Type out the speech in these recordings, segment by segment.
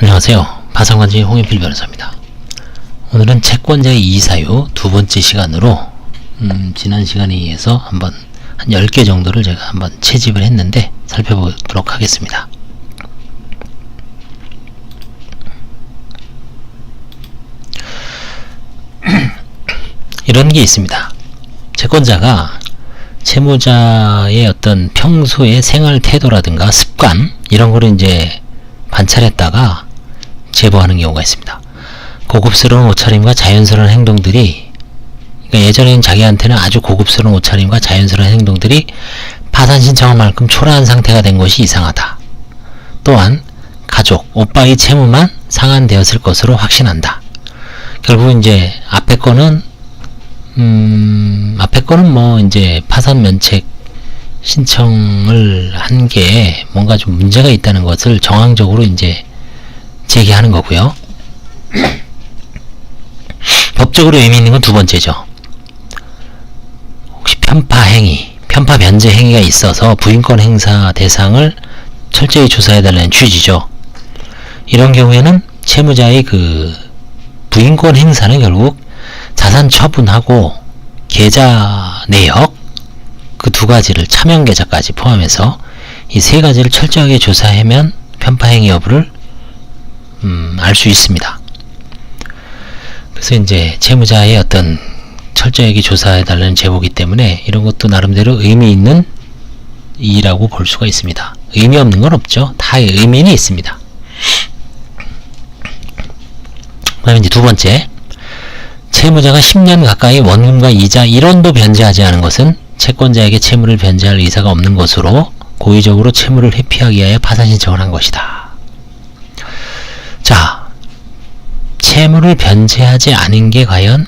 안녕하세요. 파산관제의 홍인필 변호사입니다. 오늘은 채권자의 이사유 두 번째 시간으로 지난 시간에 의해서 한번 한 10개 정도를 제가 한번 채집을 했는데 살펴보도록 하겠습니다. 이런 게 있습니다. 채권자가 채무자의 어떤 평소의 생활 태도라든가 습관 이런 거를 이제 관찰했다가 제보하는 경우가 있습니다. 고급스러운 옷차림과 자연스러운 행동들이, 그러니까 예전에는 자기한테는 아주 고급스러운 옷차림과 자연스러운 행동들이 파산 신청한 만큼 초라한 상태가 된 것이 이상하다. 또한 가족, 오빠의 채무만 상환되었을 것으로 확신한다. 결국 이제 앞에 거는 뭐 이제 파산 면책 신청을 한 게 뭔가 좀 문제가 있다는 것을 정황적으로 이제 제기하는 거고요. 법적으로 의미 있는 건 두 번째죠. 혹시 편파 행위, 편파 변제 행위가 있어서 부인권 행사 대상을 철저히 조사해달라는 취지죠. 이런 경우에는 채무자의 그 부인권 행사는 결국 자산 처분하고 계좌 내역 그 두 가지를 차명 계좌까지 포함해서 이 세 가지를 철저하게 조사하면 편파 행위 여부를 알 수 있습니다. 그래서 이제 채무자의 어떤 철저하게 조사해달라는 제보이기 때문에 이런 것도 나름대로 의미 있는 일이라고 볼 수가 있습니다. 의미 없는 건 없죠. 다 의미는 있습니다. 그 다음에 이제 두 번째, 채무자가 10년 가까이 원금과 이자 1원도 변제하지 않은 것은 채권자에게 채무를 변제할 의사가 없는 것으로 고의적으로 채무를 회피하기 위하여 파산 신청을 한 것이다. 자, 채무를 변제하지 않은 게 과연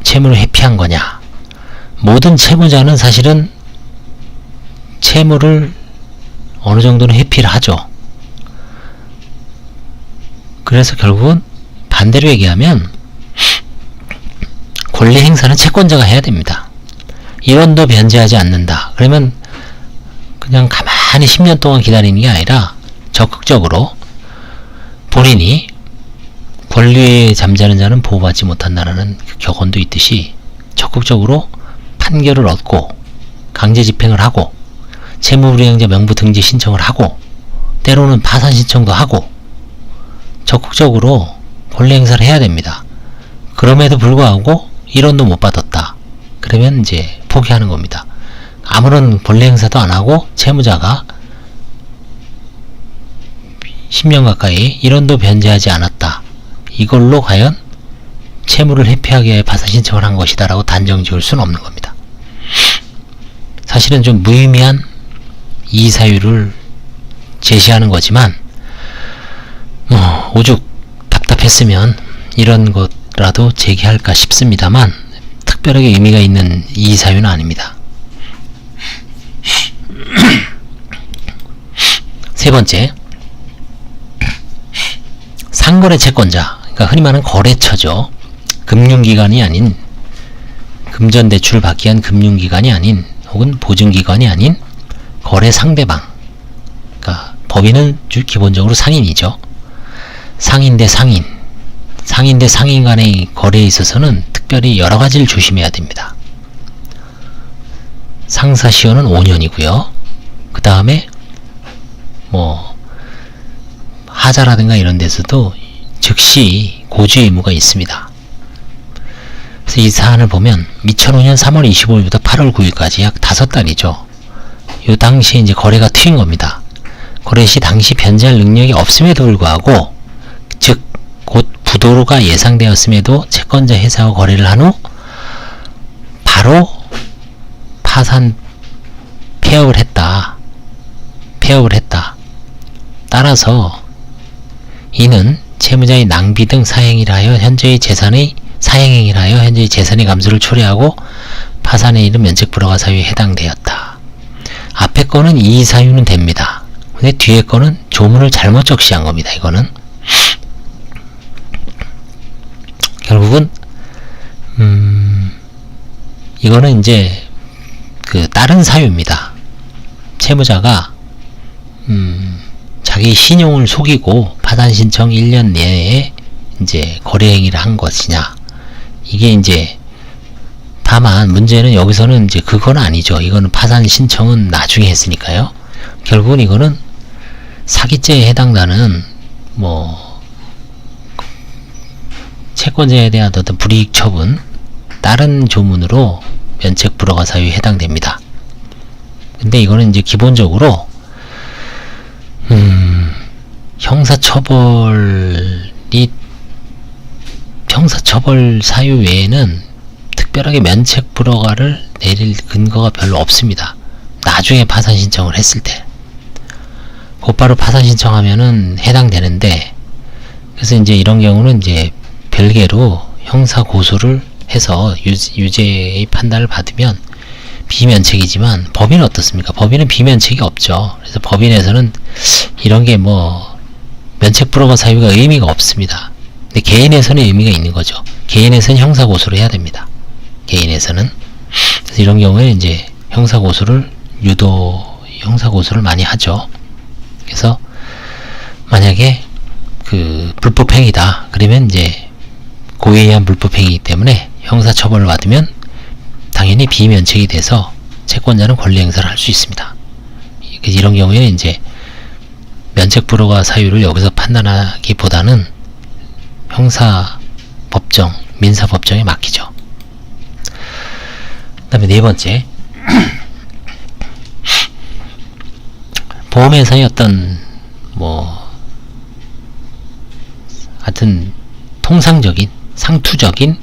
채무를 회피한 거냐? 모든 채무자는 사실은 채무를 어느 정도는 회피를 하죠. 그래서 결국은 반대로 얘기하면 권리 행사는 채권자가 해야 됩니다. 1원도 변제하지 않는다. 그러면 그냥 가만히 10년 동안 기다리는 게 아니라 적극적으로 본인이 권리에 잠자는 자는 보호받지 못한다는 그 격언도 있듯이 적극적으로 판결을 얻고 강제 집행을 하고 채무불이행자 명부 등재 신청을 하고 때로는 파산 신청도 하고 적극적으로 권리 행사를 해야 됩니다. 그럼에도 불구하고 1원도 못 받았다. 그러면 이제 포기하는 겁니다. 아무런 권리 행사도 안 하고 채무자가 10년 가까이 1원도 변제하지 않았다. 이걸로 과연 채무를 회피하기 위해 파산 신청을 한 것이다 라고 단정 지을 수는 없는 겁니다. 사실은 좀 무의미한 이의사유를 제시하는 거지만 오죽 답답했으면 이런 것라도 제기할까 싶습니다만 특별하게 의미가 있는 이의사유는 아닙니다. 세 번째, 상거래 채권자, 그러니까 흔히 말하는 거래처죠. 금융기관이 아닌, 금전대출을 받기 위한 금융기관이 아닌, 혹은 보증기관이 아닌 거래 상대방. 그러니까 법인은 기본적으로 상인이죠. 상인 대 상인, 상인 대 상인 간의 거래에 있어서는 특별히 여러 가지를 조심해야 됩니다. 상사시효는 5년이고요. 그 다음에 뭐 하자라든가 이런 데서도 즉시 고지 의무가 있습니다. 그래서 이 사안을 보면 2005년 3월 25일부터 8월 9일까지 약 5달이죠. 요 당시에 이제 거래가 트인 겁니다. 거래 시 당시 변제할 능력이 없음에도 불구하고, 즉 곧 부도가 예상되었음에도 채권자 회사와 거래를 한 후 바로 파산 폐업을 했다. 따라서 이는 채무자의 낭비 등 사행위를 하여 현재의 재산의 감소를 초래하고 파산에 이른 면책 불허가 사유에 해당되었다. 앞에 거는 이의사유는 됩니다. 근데 뒤에 거는 조문을 잘못 적시한 겁니다. 이거는 결국은 이거는 이제 그 다른 사유입니다. 채무자가 자기 신용을 속이고 파산 신청 1년 내에 이제 거래 행위를 한 것이냐. 이게 이제 다만 문제는 여기서는 이제 그건 아니죠. 이거는 파산 신청은 나중에 했으니까요. 결국은 이거는 사기죄에 해당나는 뭐 채권자에 대한 어떤 불이익 처분, 다른 조문으로 면책 불허가 사유에 해당됩니다. 근데 이거는 이제 기본적으로 형사처벌 사유 외에는 특별하게 면책 불허가를 내릴 근거가 별로 없습니다. 나중에 파산 신청을 했을 때 곧바로 파산 신청하면은 해당되는데, 그래서 이제 이런 경우는 이제 별개로 형사 고소를 해서 유죄의 판단을 받으면 비면책이지만, 법인은 어떻습니까? 법인은 비면책이 없죠. 그래서 법인에서는 이런 게 뭐 면책 불허가 사유가 의미가 없습니다. 근데 개인에서는 의미가 있는 거죠. 개인에서는 형사 고소를 해야 됩니다. 개인에서는. 그래서 이런 경우에 이제 형사 고소를 많이 하죠. 그래서 만약에 그 불법행위다 그러면 이제 고의에 의한 불법행위이기 때문에 형사 처벌을 받으면 당연히 비면책이 돼서 채권자는 권리 행사를 할 수 있습니다. 이런 경우에는 이제 면책 불허가 사유를 여기서 판단하기보다는 형사 법정, 민사 법정에 맡기죠. 그 다음에 네 번째, 보험회사의 어떤 하여튼 통상적인 상투적인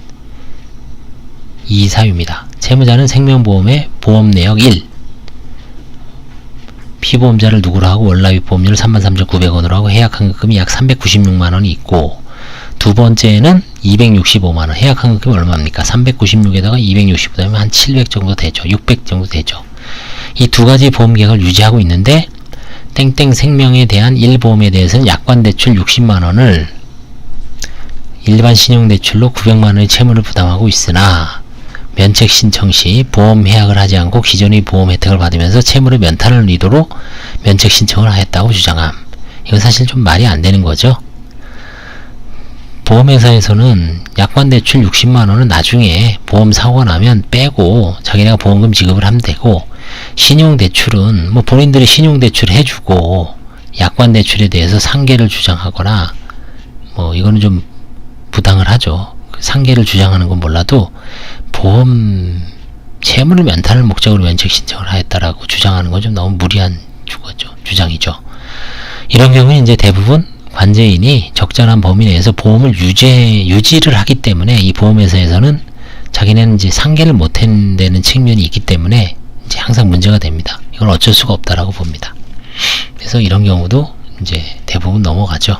이의사유입니다. 채무자는 생명보험의 보험내역 1, 피보험자를 누구로 하고 월납입 보험료를 33,900원으로 하고 해약환급금이 약 396만원이 있고, 두 번째는 265만원, 해약환급금이 얼마입니까? 396에다가 265 하면 한 700 정도 되죠. 600 정도 되죠. 이 두 가지 보험계약을 유지하고 있는데 땡땡 생명에 대한 1보험에 대해서는 약관대출 60만원을 일반 신용대출로 900만원의 채무를 부담하고 있으나 면책 신청 시 보험 해약을 하지 않고 기존의 보험 혜택을 받으면서 채무를 면탈하는 의도로 면책 신청을 하였다고 주장함. 이건 사실 좀 말이 안 되는 거죠. 보험회사에서는 약관대출 60만원은 나중에 보험 사고가 나면 빼고 자기네가 보험금 지급을 하면 되고, 신용대출은 뭐 본인들이 신용대출 해주고 약관대출에 대해서 상계를 주장하거나 뭐 이거는 좀 부당을 하죠. 상계를 주장하는 건 몰라도 보험 채무를 면탈을 목적으로 면책 신청을 하였다라고 주장하는 건 좀 너무 무리한 주장이죠. 이런 경우는 이제 대부분 관제인이 적절한 범위 내에서 보험을 유지를 하기 때문에 이 보험회사에서는 자기네는 이제 상계를 못 한다는 측면이 있기 때문에 이제 항상 문제가 됩니다. 이건 어쩔 수가 없다라고 봅니다. 그래서 이런 경우도 이제 대부분 넘어가죠.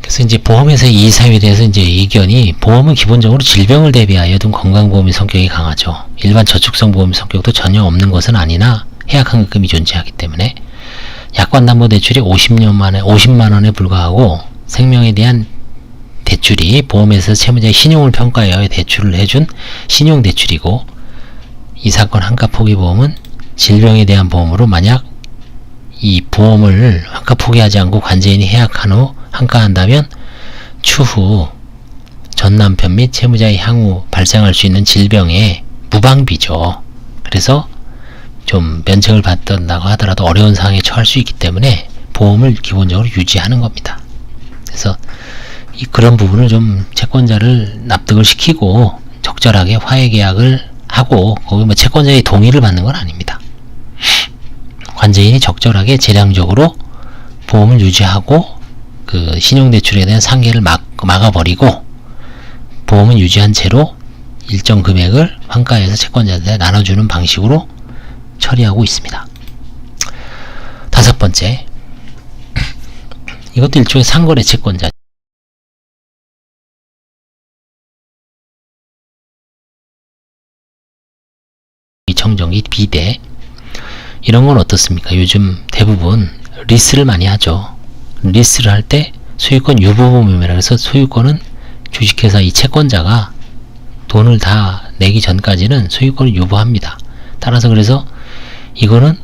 그래서 이제 보험회사의 이의사유에 대해서 이제 의견이, 보험은 기본적으로 질병을 대비하여 둔 건강보험의 성격이 강하죠. 일반 저축성 보험의 성격도 전혀 없는 것은 아니나 해약환급금이 존재하기 때문에 약관담보대출이 50만원에 불과하고 생명에 대한 대출이 보험회사 채무자의 신용을 평가하여 대출을 해준 신용대출이고, 이 사건 환가포기보험은 질병에 대한 보험으로 만약 이 보험을 환가포기하지 않고 관제인이 해약한 후 환가한다면 추후 전 남편 및 채무자의 향후 발생할 수 있는 질병의 무방비죠. 그래서 좀 면책을 받는다고 하더라도 어려운 상황에 처할 수 있기 때문에 보험을 기본적으로 유지하는 겁니다. 그래서 그런 부분을 좀 채권자를 납득을 시키고 적절하게 화해계약을 하고, 거기 뭐 채권자의 동의를 받는 건 아닙니다. 관제인이 적절하게 재량적으로 보험을 유지하고 그 신용대출에 대한 상계를 막아버리고 보험은 유지한 채로 일정 금액을 환가해서 채권자들에 나눠주는 방식으로 처리하고 있습니다. 다섯 번째, 이것도 일종의 상거래 채권자. 청정기, 비대, 이런 건 어떻습니까? 요즘 대부분 리스를 많이 하죠. 리스를 할 때 소유권 유보보험이라 해서 소유권은 주식회사 이 채권자가 돈을 다 내기 전까지는 소유권을 유보합니다. 따라서 그래서 이거는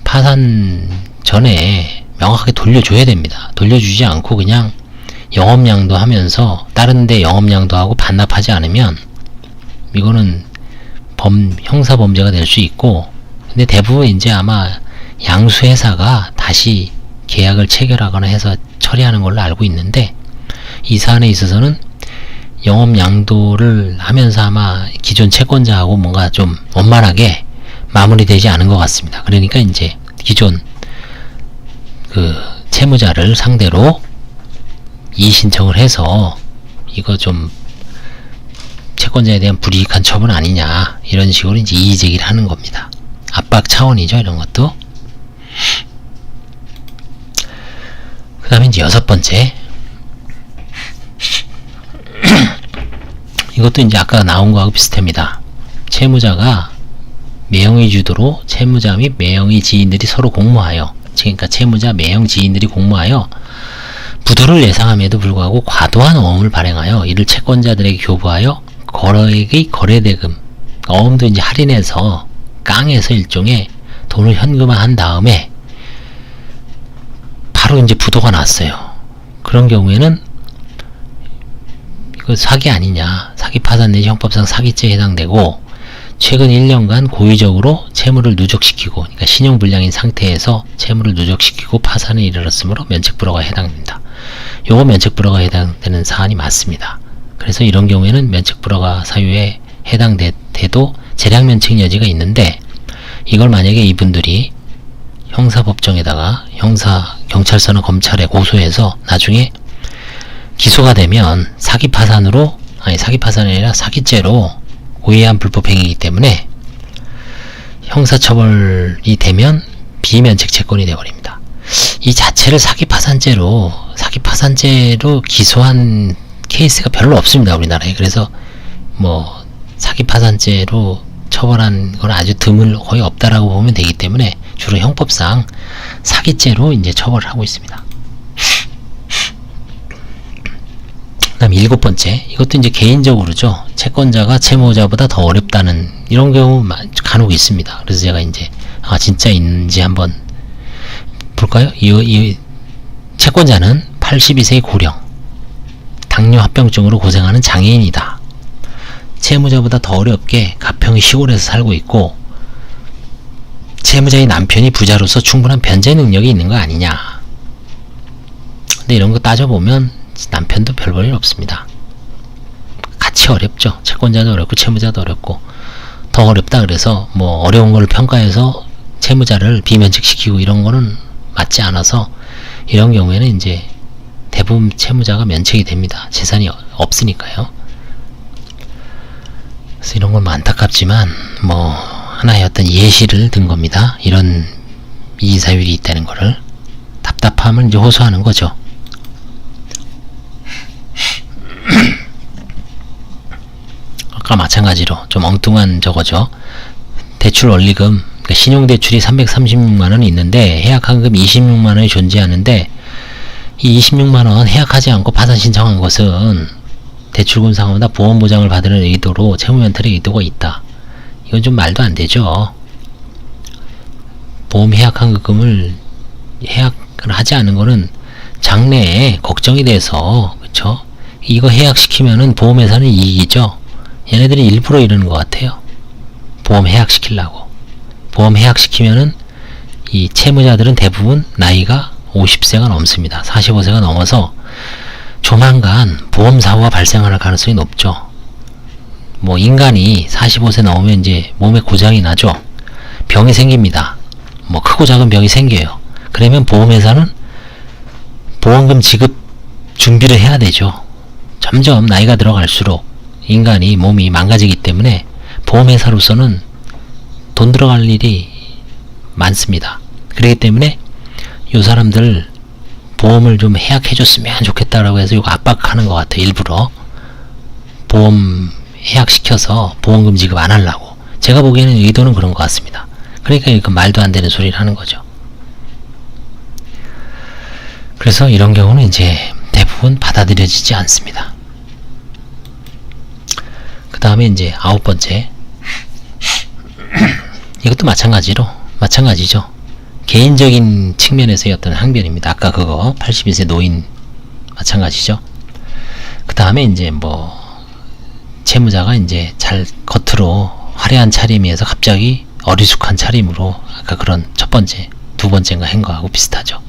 파산 전에 명확하게 돌려줘야 됩니다. 돌려주지 않고 그냥 영업량도 하면서 다른데 영업량도 하고 반납하지 않으면 이거는 형사범죄가 될 수 있고, 근데 대부분 이제 아마 양수회사가 다시 계약을 체결하거나 해서 처리하는 걸로 알고 있는데, 이 사안에 있어서는 영업양도를 하면서 아마 기존 채권자하고 뭔가 좀 원만하게 마무리되지 않은 것 같습니다. 그러니까 이제 기존 그 채무자를 상대로 이의신청을 해서 이거 좀 채권자에 대한 불이익한 처분 아니냐, 이런 식으로 이제 이의제기를 하는 겁니다. 압박 차원이죠, 이런 것도. 그 다음에 이제 6번째. 이것도 이제 아까 나온 거하고 비슷합니다. 채무자가 매형의 주도로 채무자 및 매형의 지인들이 서로 공모하여, 그러니까 채무자 매형 지인들이 공모하여 부도를 예상함에도 불구하고 과도한 어음을 발행하여 이를 채권자들에게 교부하여 거래액의 거래대금, 어음도 이제 할인해서 깡에서 일종의 돈을 현금화한 다음에 바로 이제 부도가 났어요. 그런 경우에는 이거 사기 아니냐, 사기 파산 내지 형법상 사기죄에 해당되고, 최근 1년간 고의적으로 채무를 누적시키고, 그러니까 신용불량인 상태에서 채무를 누적시키고 파산에 이르렀으므로 면책불허가 해당됩니다. 요거 면책불허가 해당되는 사안이 맞습니다. 그래서 이런 경우에는 면책불허가 사유에 해당돼도 재량면책 여지가 있는데, 이걸 만약에 이분들이 형사법정에다가 경찰서나 검찰에 고소해서 나중에 기소가 되면 사기파산이 아니라 사기죄로 고의한 불법행위이기 때문에 형사처벌이 되면 비면책 채권이 되어버립니다. 이 자체를 사기파산죄로 기소한 케이스가 별로 없습니다, 우리나라에. 그래서 뭐 사기파산죄로 처벌한 건 아주 거의 없다라고 보면 되기 때문에 주로 형법상 사기죄로 이제 처벌을 하고 있습니다. 그 다음 7번째, 이것도 이제 개인적으로죠. 채권자가 채무자보다 더 어렵다는 이런 경우 간혹 있습니다. 그래서 제가 이제 진짜 있는지 한번 볼까요? 이 채권자는 82세 고령, 당뇨 합병증으로 고생하는 장애인이다. 채무자보다 더 어렵게 가평의 시골에서 살고 있고, 채무자의 남편이 부자로서 충분한 변제 능력이 있는 거 아니냐. 근데 이런 거 따져보면 남편도 별 볼 일 없습니다. 같이 어렵죠. 채권자도 어렵고 채무자도 어렵고. 더 어렵다 그래서 뭐 어려운 걸 평가해서 채무자를 비면책시키고 이런 거는 맞지 않아서, 이런 경우에는 이제 대부분 채무자가 면책이 됩니다. 재산이 없으니까요. 그래서 이런 건 안타깝지만 뭐 하나의 어떤 예시를 든 겁니다. 이런 이의사율이 있다는 거를. 답답함을 이제 호소하는 거죠. 아까 마찬가지로 좀 엉뚱한 저거죠. 대출 원리금, 그러니까 신용대출이 336만원이 있는데 해약한금 26만원이 존재하는데, 이 26만원 해약하지 않고 파산 신청한 것은 대출금 상환보다 보험보장을 받으려는 의도로 채무면탈의 의도가 있다. 이건 좀 말도 안 되죠. 보험 해약한금을 해약을 하지 않은 거는 장래에 걱정이 돼서, 그쵸? 이거 해약시키면은 보험회사는 이익이죠. 얘네들이 일부러 이러는 것 같아요. 보험 해약시키려고. 보험 해약시키면은 이 채무자들은 대부분 나이가 50세가 넘습니다. 45세가 넘어서 조만간 보험사고가 발생할 가능성이 높죠. 뭐 인간이 45세 넘으면 이제 몸에 고장이 나죠. 병이 생깁니다. 뭐 크고 작은 병이 생겨요. 그러면 보험회사는 보험금 지급 준비를 해야 되죠. 점점 나이가 들어갈수록 인간이 몸이 망가지기 때문에 보험회사로서는 돈 들어갈 일이 많습니다. 그렇기 때문에 요 사람들 보험을 좀 해약해줬으면 좋겠다라고 해서 이거 압박하는 것 같아요. 일부러 보험 해약시켜서 보험금 지급 안 하려고. 제가 보기에는 의도는 그런 것 같습니다. 그러니까 이거 말도 안 되는 소리를 하는 거죠. 그래서 이런 경우는 이제 대부분 받아들여지지 않습니다. 그 다음에 이제 9번째, 이것도 마찬가지로 마찬가지죠. 개인적인 측면에서의 어떤 항변입니다. 아까 그거 81세 노인 마찬가지죠. 그 다음에 이제 뭐 채무자가 이제 잘 겉으로 화려한 차림에서 갑자기 어리숙한 차림으로 아까 그런 첫 번째, 두 번째인가 한 거하고 비슷하죠.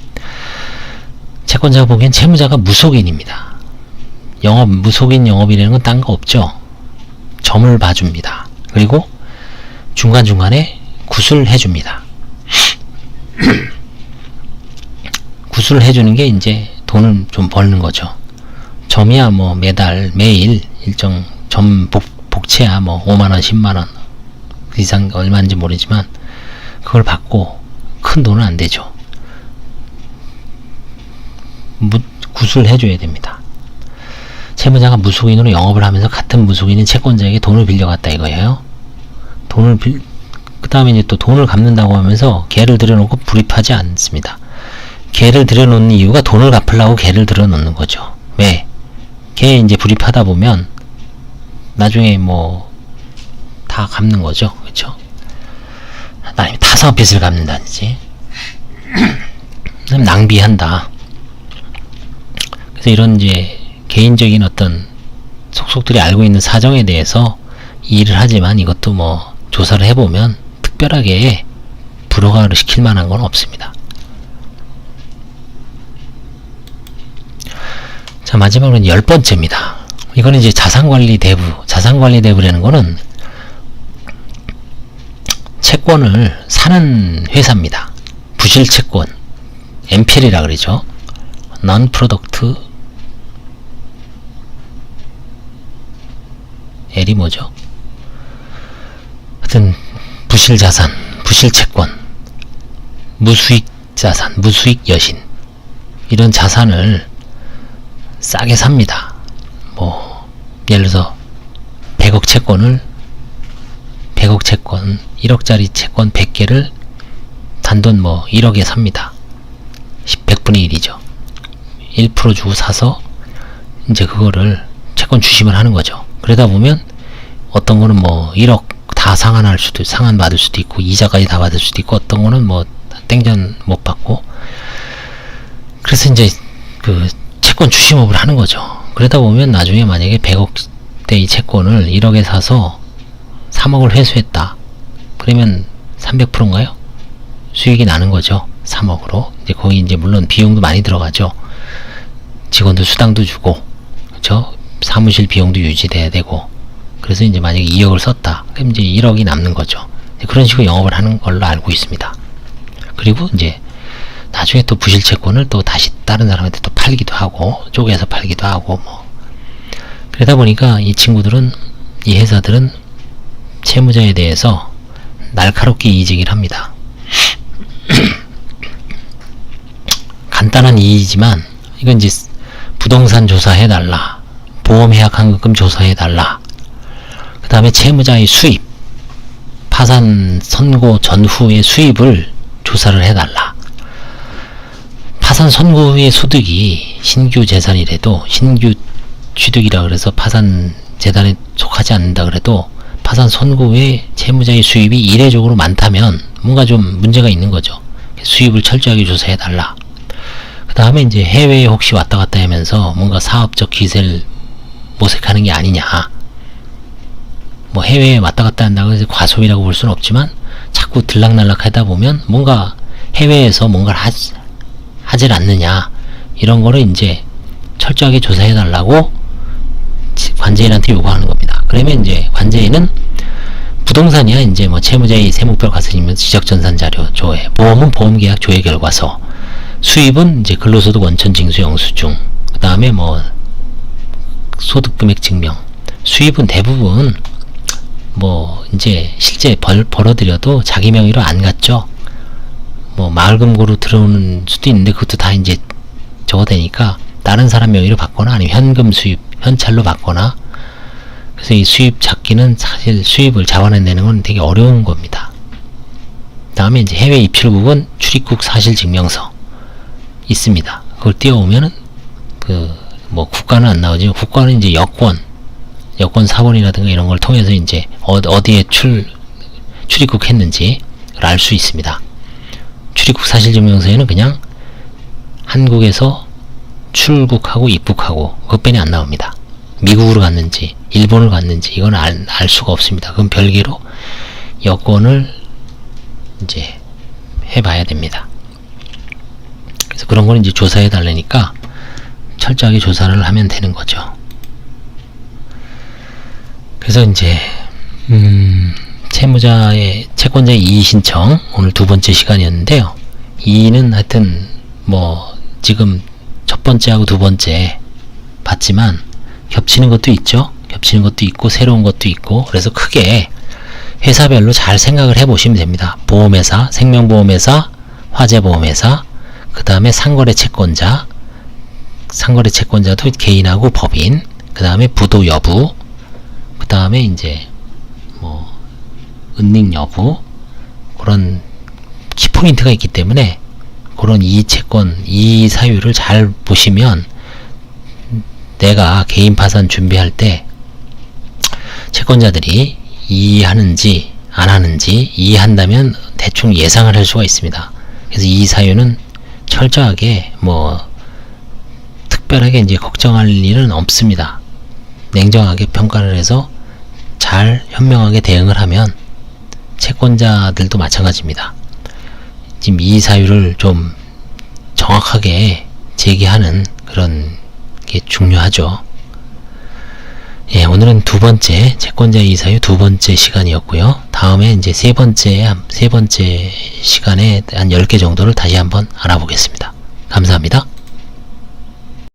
채권자가 보기엔 채무자가 무속인입니다. 무속인 영업이라는 건 딴 거 없죠. 점을 봐줍니다. 그리고 중간중간에 구술을 해줍니다. 구술을 해주는 게 이제 돈을 좀 벌는 거죠. 점이야 뭐 매일 일정 점 복채야 뭐 5만원, 10만원 그 이상 얼마인지 모르지만 그걸 받고 큰 돈은 안 되죠. 구술을 해줘야 됩니다. 채무자가 무속인으로 영업을 하면서 같은 무속인인 채권자에게 돈을 빌려갔다 이거예요. 그 다음에 이제 또 돈을 갚는다고 하면서 개를 들여놓고 불입하지 않습니다. 개를 들여놓는 이유가 돈을 갚으려고 개를 들여놓는 거죠. 왜? 개 이제 불입하다 보면 나중에 뭐 다 갚는 거죠. 그렇죠? 아니면 타서 빚을 갚는다든지 낭비한다. 그래서 이런 이제 개인적인 어떤 속속들이 알고 있는 사정에 대해서 일을 하지만 이것도 뭐 조사를 해보면 특별하게 불허가를 시킬 만한 건 없습니다. 자, 마지막으로 10번째입니다. 이거는 이제 자산관리대부라는 거는 채권을 사는 회사입니다. 부실채권, NPL이라 그러죠. Non-Product L이 뭐죠? 하여튼 부실자산, 부실채권, 무수익자산, 무수익여신 이런 자산을 싸게 삽니다. 뭐 예를 들어서 100억 채권 1억짜리 채권 100개를 단돈 뭐 1억에 삽니다. 100분의 1이죠. 1% 주고 사서 이제 그거를 채권 주식을 하는 거죠. 그러다 보면 어떤 거는 뭐 1억 다 상환 받을 수도 있고 이자까지 다 받을 수도 있고 어떤 거는 뭐 땡전 못 받고 그래서 이제 그 채권 주식업을 하는 거죠. 그러다 보면 나중에 만약에 100억대의 채권을 1억에 사서 3억을 회수했다. 그러면 300%인가요? 수익이 나는 거죠. 3억으로. 이제 거기 이제 물론 비용도 많이 들어가죠. 직원들 수당도 주고, 그렇죠? 사무실 비용도 유지돼야 되고. 그래서 이제 만약에 2억을 썼다. 그럼 이제 1억이 남는 거죠. 그런 식으로 영업을 하는 걸로 알고 있습니다. 그리고 이제 나중에 또 부실 채권을 또 다시 다른 사람한테 또 팔기도 하고, 쪼개서 팔기도 하고, 뭐. 그러다 보니까 이 회사들은 채무자에 대해서 날카롭게 이의제기를 합니다. 간단한 이의지만 이건 이제 부동산 조사해달라, 보험해약 환급금 조사해달라, 그 다음에 채무자의 수입, 파산 선고 전후의 수입을 조사를 해달라. 파산 선고 후의 소득이 신규 재산이라도, 신규 취득이라 그래서 파산 재단에 속하지 않는다 그래도 파산 선고 후에 채무자의 수입이 이례적으로 많다면 뭔가 좀 문제가 있는 거죠. 수입을 철저하게 조사해달라. 그 다음에 이제 해외에 혹시 왔다 갔다 하면서 뭔가 사업적 기세를 모색하는 게 아니냐. 뭐 해외에 왔다 갔다 한다고 해서 과소비라고 볼 수는 없지만 자꾸 들락날락 하다 보면 뭔가 해외에서 뭔가를 하질 않느냐. 이런 거를 이제 철저하게 조사해달라고 관제인한테 요구하는 겁니다. 그러면 이제 관제인은 부동산이야 이제 뭐 채무자의 세목별 과세이면 지적전산 자료 조회, 보험은 보험계약 조회 결과서, 수입은 이제 근로소득 원천 징수 영수증, 그 다음에 뭐 소득금액 증명. 수입은 대부분 뭐 이제 실제 벌어들여도 자기 명의로 안 갔죠. 뭐 마을금고로 들어오는 수도 있는데 그것도 다 이제 저거 되니까 다른 사람 명의로 받거나 아니면 현금 수입, 현찰로 받거나. 그래서 이 수입 찾기는 사실 수입을 자원해내는 건 되게 어려운 겁니다. 다음에 이제 해외 입출국은 출입국 사실 증명서 있습니다. 그걸 띄워오면은 뭐 국가는 안 나오지만 국가는 이제 여권 사본이라든가 이런 걸 통해서 이제 어디에 출입국했는지 알 수 있습니다. 출입국 사실증명서에는 그냥 한국에서 출국하고 입국하고 그것뿐이 안 나옵니다. 미국으로 갔는지 일본을 갔는지 이건 알 수가 없습니다. 그럼 별개로 여권을 이제 해봐야 됩니다. 그래서 그런 거는 이제 조사해 달라니까 철저하게 조사를 하면 되는 거죠. 그래서 이제 채권자의 이의 신청 오늘 두 번째 시간이었는데요. 이의는 하여튼 뭐 지금 첫 번째하고 두 번째 봤지만 겹치는 것도 있죠. 겹치는 것도 있고 새로운 것도 있고 그래서 크게 회사별로 잘 생각을 해보시면 됩니다. 보험회사, 생명보험회사, 화재보험회사, 그 다음에 상거래 채권자, 상거래 채권자도 개인하고 법인, 그 다음에 부도 여부, 그 다음에 이제 뭐 은닉 여부 그런 키포인트가 있기 때문에 그런 이의채권, 이의사유를 잘 보시면 내가 개인 파산 준비할 때 채권자들이 이의하는지 안 하는지 이해한다면 대충 예상을 할 수가 있습니다. 그래서 이의사유는 철저하게 뭐 특별하게 이제 걱정할 일은 없습니다. 냉정하게 평가를 해서 잘 현명하게 대응을 하면 채권자들도 마찬가지입니다. 지금 이의사유를 좀 정확하게 제기하는 그런 게 중요하죠. 예, 오늘은 두 번째 채권자 이의사유 두 번째 시간이었고요. 다음에 이제 세 번째 시간에 한 10개 정도를 다시 한번 알아보겠습니다. 감사합니다.